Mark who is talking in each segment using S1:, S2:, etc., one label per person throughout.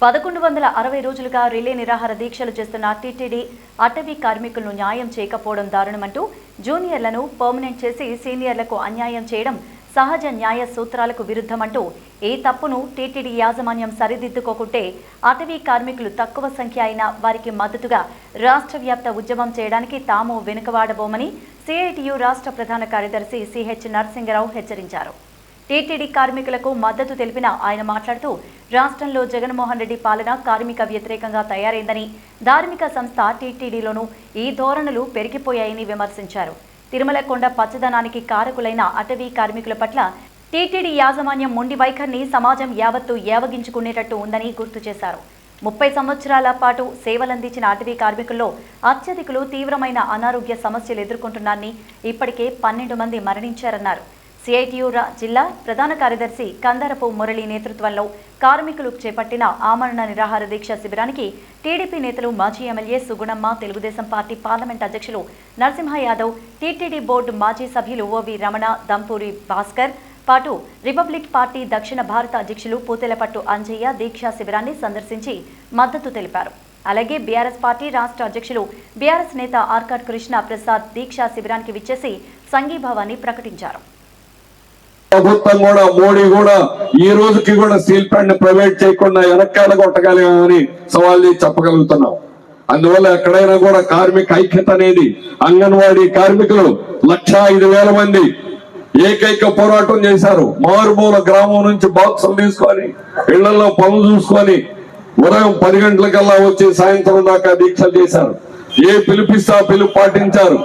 S1: 1160 రోజులుగా రిలే నిరాహార దీక్షలు చేస్తున్న టీటీడీ అటవీ కార్మికులను న్యాయం చేయకపోవడం దారుణమంటూ జూనియర్లను పర్మనెంట్ చేసి సీనియర్లకు అన్యాయం చేయడం సహజ న్యాయ సూత్రాలకు విరుద్ధమంటూ ఈ తప్పును టీటీడీ యాజమాన్యం సరిదిద్దుకోకుంటే అటవీ కార్మికులు తక్కువ సంఖ్య అయిన వారికి మద్దతుగా రాష్ట్ర వ్యాప్త ఉద్యమం చేయడానికి తాము వెనుకవాడబోమని సిఐటియు రాష్ట్ర ప్రధాన కార్యదర్శి సిహెచ్ నరసింగరావు హెచ్చరించారు. టీటీడీ కార్మికులకు మద్దతు తెలిపిన ఆయన మాట్లాడుతూ రాష్ట్రంలో జగన్మోహన్ రెడ్డి పాలన కార్మిక వ్యతిరేకంగా తయారైందని, ధార్మిక సంస్థ టీటీడీలోనూ ఈ ధోరణులు పెరిగిపోయాయని విమర్శించారు. తిరుమల కొండ పచ్చదనానికి కారకులైన అటవీ కార్మికుల పట్ల టీటీడీ యాజమాన్యం మొండి వైఖరిని సమాజం యావత్తు ఏవగించుకునేటట్టు ఉందని గుర్తు చేశారు. 30 సంవత్సరాల పాటు సేవలందించిన అటవీ కార్మికుల్లో అత్యధికులు తీవ్రమైన అనారోగ్య సమస్యలు ఎదుర్కొంటున్నారని, ఇప్పటికే 12 మంది మరణించారన్నారు. సిఐటియు జిల్లా ప్రధాన కార్యదర్శి కందరపు మురళి నేతృత్వంలో కార్మికులు చేపట్టిన ఆమరణ నిరాహార దీక్ష శిబిరానికి టీడీపీ నేతలు మాజీ MLA Sugunamma, Telugu Desam party parliament అధ్యక్షులు నరసింహ యాదవ్, టీటీడీ బోర్డు మాజీ సభ్యులు ఓవి రమణ, దంపూరి భాస్కర్ పాటు రిపబ్లిక్ పార్టీ దక్షిణ భారత అధ్యక్షులు పూతెలపట్టు అంజయ్య దీక్షా శిబిరాన్ని సందర్శించి మద్దతు తెలిపారు. అలాగే బీఆర్ఎస్ పార్టీ రాష్ట్ర అధ్యక్షులు బీఆర్ఎస్ నేత ఆర్కాడ్ కృష్ణ ప్రసాద్ దీక్షా శిబిరానికి విచ్చేసి సంఘీభావాన్ని ప్రకటించారు.
S2: ప్రభుత్వం కూడా మోడీ కూడా ఈ రోజుకి కూడా స్టీల్ ప్లాంట్ ప్రైవేట్ చేయకుండా వెనక్కాల కొట్టగలిగామని సవాల్ చేసి చెప్పగలుగుతున్నాం. అందువల్ల ఎక్కడైనా కూడా కార్మిక ఐక్యత అనేది అంగన్వాడీ కార్మికులు 1,05,000 మంది ఏకైక పోరాటం చేశారు. మారుమూల గ్రామం నుంచి బాక్సులు తీసుకొని ఇళ్లలో పనులు చూసుకొని ఉదయం 10 గంటలకల్లా వచ్చి సాయంత్రం దాకా దీక్షలు చేశారు. ఏ పిలిపిస్తా పిలుపు పాటించారు.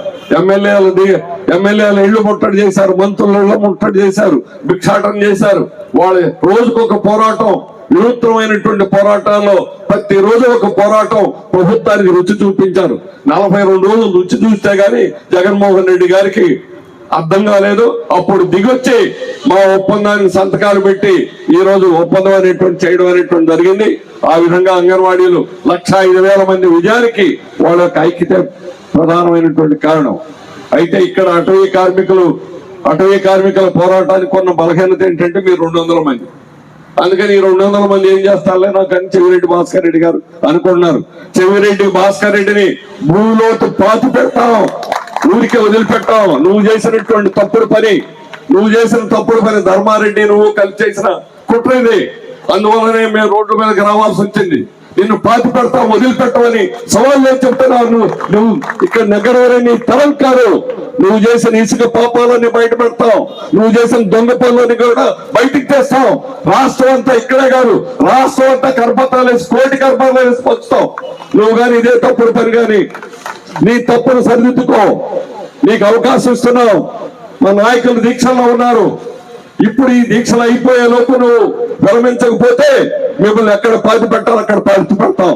S2: ఎమ్మెల్యేలు ఇళ్లు ముట్టడి చేశారు, మంత్రులు ఇళ్లు ముట్టడి చేశారు, భిక్షాటన చేశారు. వాళ్ళ రోజుకొక పోరాటం, వినూత్నమైనటువంటి పోరాటాల్లో ప్రతి రోజు ఒక పోరాటం ప్రభుత్వానికి రుచి చూపించారు. 42 రోజులు రుచి చూస్తే గాని జగన్మోహన్ రెడ్డి గారికి అర్థం కాలేదు. అప్పుడు దిగొచ్చి మా ఒప్పందానికి సంతకాలు పెట్టి ఈ రోజు ఒప్పందం అనేటువంటి చేయడం అనేటువంటి జరిగింది. ఆ విధంగా అంగన్వాడీలు 1,05,000 మంది విజయానికి వాళ్ళ యొక్క ఐక్యత ప్రధానమైనటువంటి కారణం. అయితే ఇక్కడ అటవీ కార్మికుల పోరాటానికి కొన్న బలహీనత ఏంటంటే మీరు 200 మంది. అందుకని ఈ 200 మంది ఏం చేస్తారులే నాకు చెవిరెడ్డి భాస్కర్ రెడ్డి గారు అనుకుంటున్నారు. చెవిరెడ్డి భాస్కర్ రెడ్డిని భూమిలోకి పాతి పెడతాం, ఊరికే వదిలిపెట్టాం. నువ్వు చేసిన తప్పుడు పని ధర్మారెడ్డి నువ్వు కలిసి చేసిన కుట్రది. అందువల్లనే మేము రోడ్ల మీదకి రావాల్సి వచ్చింది. నిన్ను పాతి పెడతాం, వదిలిపెట్టమని సవాల్ చేసి చెప్తున్నావు. నువ్వు ఇక్కడ నగరవరని తరం కాదు. నువ్వు చేసిన ఇసుక పాపాలని బయట పెడతావు, నువ్వు చేసిన దొంగ పనులని కూడా బయటికి తెస్తావు. రాష్ట్రం అంతా ఇక్కడే కాదు, రాష్ట్రం అంతా కర్పతాలు వేసి కోటి కర్పతాలు వేసి పంచుతావు. నువ్వు కానీ ఇదే తప్పుడు పని కానీ నీ తప్పును సరిదిద్దుకో. నీకు అవకాశం ఇస్తున్నావు. మా నాయకులు దీక్షల్లో ఉన్నారు. ఇప్పుడు ఈ దీక్షలు అయిపోయే లోపు నువ్వు విరమించకపోతే మిమ్మల్ని ఎక్కడ పాతి పెట్టాలి అక్కడ పాతి పెడతాం.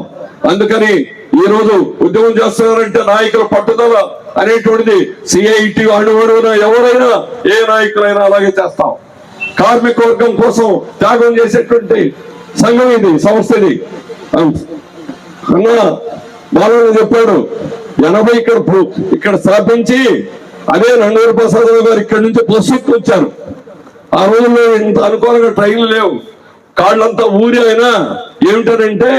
S2: అందుకని ఈ రోజు ఉద్యమం చేస్తున్నారంటే నాయకుల పట్టుదల అనేటువంటిది సిఐటి అడుగున ఎవరైనా ఏ నాయకులైనా అలాగే చేస్తాం. కార్మిక వర్గం కోసం త్యాగం చేసేటువంటి సంఘం ఇది, సంస్థ ఇది. అన్న బాలయ్య చెప్పాడు 80 ఇక్కడ స్థాపించి అదే నండూరి ప్రసాద్ గారు ఇక్కడ నుంచి బస్సు వచ్చారు. ఆ రోజుల్లో ఇంత అనుకూలంగా ట్రైన్లు లేవు, కాళ్ళంతా ఊరి. అయినా ఏమిటనంటే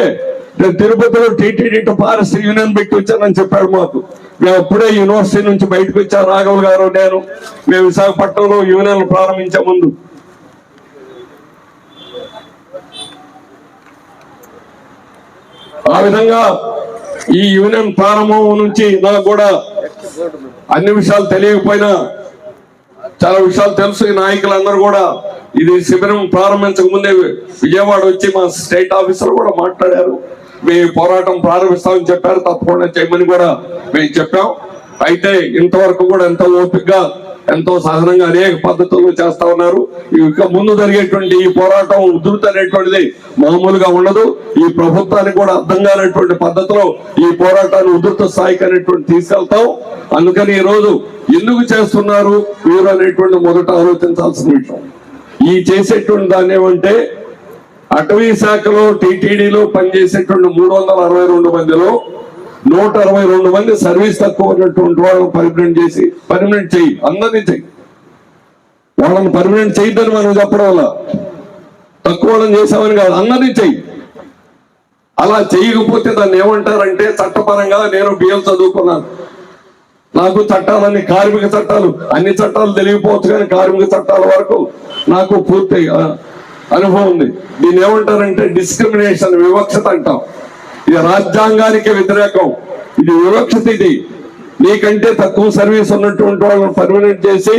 S2: నేను తిరుపతిలో టీటీడీ ఫారెస్ట్ యూనియన్ పెట్టి వచ్చానని చెప్పాడు మాకు. మేము అప్పుడే యూనివర్సిటీ నుంచి బయటకు వచ్చారు, రాఘవ్ గారు నేను. మేము విశాఖపట్నంలో యూనియన్ ప్రారంభించే ముందు ఆ విధంగా ఈ యూనియన్ ప్రారంభం నుంచి నాకు కూడా అన్ని విషయాలు తెలియకపోయినా చాలా విషయాలు తెలుసు. ఈ నాయకులందరూ కూడా ఇది శిబిరం ప్రారంభించక ముందే విజయవాడ వచ్చి మా స్టేట్ ఆఫీసర్ కూడా మాట్లాడారు. మీ పోరాటం ప్రారంభిస్తామని చెప్పారు, తప్పకుండా చేయమని కూడా మేము చెప్పాం. అయితే ఇంతవరకు కూడా ఎంతో ఓపికగా ఎంతో సహనంగా అనేక పద్ధతుల్లో చేస్తా ఉన్నారు. ఇక ముందు జరిగేటువంటి ఈ పోరాటం ఉధృతి అనేటువంటిది మామూలుగా ఉండదు. ఈ ప్రభుత్వానికి కూడా అర్థం కానటువంటి పద్ధతిలో ఈ పోరాటాన్ని ఉధృత స్థాయికి అనేటువంటి తీసుకెళ్తాం. అందుకని ఈ రోజు ఎందుకు చేస్తున్నారు వీరు అనేటువంటి మొదట ఆలోచించాల్సిన విషయం. ఈ చేసేటువంటి దాన్ని ఏమంటే అటవీ శాఖలో టీటీడీలో పనిచేసేటువంటి 362 మందిలో 162 మంది సర్వీస్ తక్కువ ఉన్నటువంటి వాళ్ళని పర్మనెంట్ చెయ్యి, అందరినీ చెయ్యి. వాళ్ళని పర్మనెంట్ చేయొద్దని మనం చెప్పడం వల్ల తక్కువ వాళ్ళని చేసామని కాదు, అందరినీ చెయ్యి. అలా చేయకపోతే దాన్ని ఏమంటారంటే చట్టపరంగా నేను బిఎల్ చదువుకున్నాను, నాకు చట్టాలన్నీ కార్మిక చట్టాలు అన్ని చట్టాలు తెలియకపోవచ్చు కానీ కార్మిక చట్టాల వరకు నాకు పూర్తి అనుభవం ఉంది. దీన్ని ఏమంటారంటే డిస్క్రిమినేషన్, వివక్షత అంటాం. ఇది రాజ్యాంగానికి వ్యతిరేకం, ఇది వివక్షత. ఇది నీకంటే తక్కువ సర్వీస్ ఉన్నటువంటి వాళ్ళని పర్మనెంట్ చేసి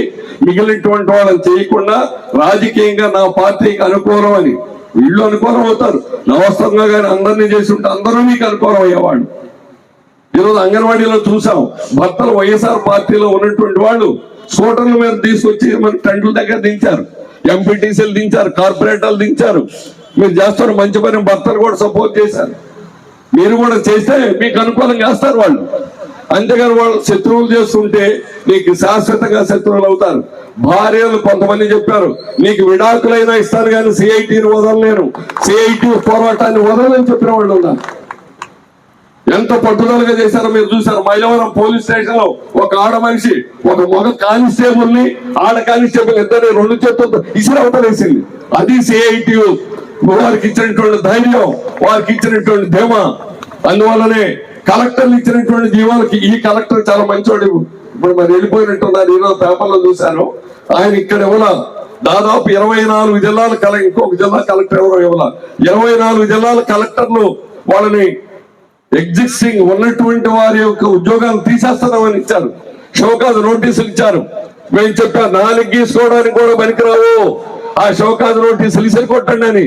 S2: మిగిలినటువంటి వాళ్ళని చేయకుండా రాజకీయంగా నా పార్టీకి అనుకూలం అని వీళ్ళు అనుకూలం అవుతారు. నవస్తంగా కానీ అందరినీ చేసి ఉంటే అందరూ మీకు అనుకూలం అయ్యేవాళ్ళు. ఈరోజు అంగన్వాడీలో చూసాం, భర్తలు వైఎస్ఆర్ పార్టీలో ఉన్నటువంటి వాళ్ళు స్కూటర్ల మీద తీసుకొచ్చి మన టెంట్ల దగ్గర దించారు, ఎంపీటీసీలు దించారు, కార్పొరేటర్లు దించారు. మీరు చేస్తున్న మంచి పని భర్తలు కూడా సపోర్ట్ చేశారు. మీరు కూడా చేస్తే మీకు అనుకూలం చేస్తారు వాళ్ళు. అంతేగాని వాళ్ళు శత్రువులు చేస్తుంటే నీకు శాశ్వతంగా శత్రువులు అవుతారు. భార్యలు కొంతమంది చెప్పారు, నీకు విడాకులైనా ఇస్తాను కానీ సిఐటిని వదలలేను, సిఐటి పోరాటాన్ని వదలని చెప్పిన వాళ్ళు ఉన్నారు. ఎంత పట్టుదలగా చేశారో మీరు చూసారు. మైలవరం పోలీస్ స్టేషన్ లో ఒక ఆడ మనిషి ఒక మగ కానిస్టేబుల్ ని ఆడ కానిస్టేబుల్ ఇద్దరిని 2 చేతులతో ఇసిరవతలేసింది. అది సిఐటి వారికి ఇచ్చినటువంటి ధైర్యం, వారికి ఇచ్చినటువంటి ధీమా. అందువల్లనే కలెక్టర్లు ఇచ్చినటువంటి జీవాలకి ఈ కలెక్టర్ చాలా మంచోడు. ఇప్పుడు మరి వెళ్ళిపోయినట్టున్నారు, ఈరోజు పేపర్లో చూశాను. ఆయన ఇక్కడ ఇవ్వాల దాదాపు 24 జిల్లాల ఇంకొక జిల్లా కలెక్టర్ ఎవరో ఇవ్వాల 24 జిల్లాల కలెక్టర్లు వాళ్ళని ఎగ్జిస్టింగ్ ఉన్నటువంటి వారి యొక్క ఉద్యోగాలు తీసేస్తున్నామని ఇచ్చారు. షోకాజ్ నోటీసులు ఇచ్చారు. మేము చెప్పారు 4 గీసుకోవడానికి కూడా పనికిరావు, ఆ షోకాజ్ నోటీసులు ఇసిరి కొట్టండి అని.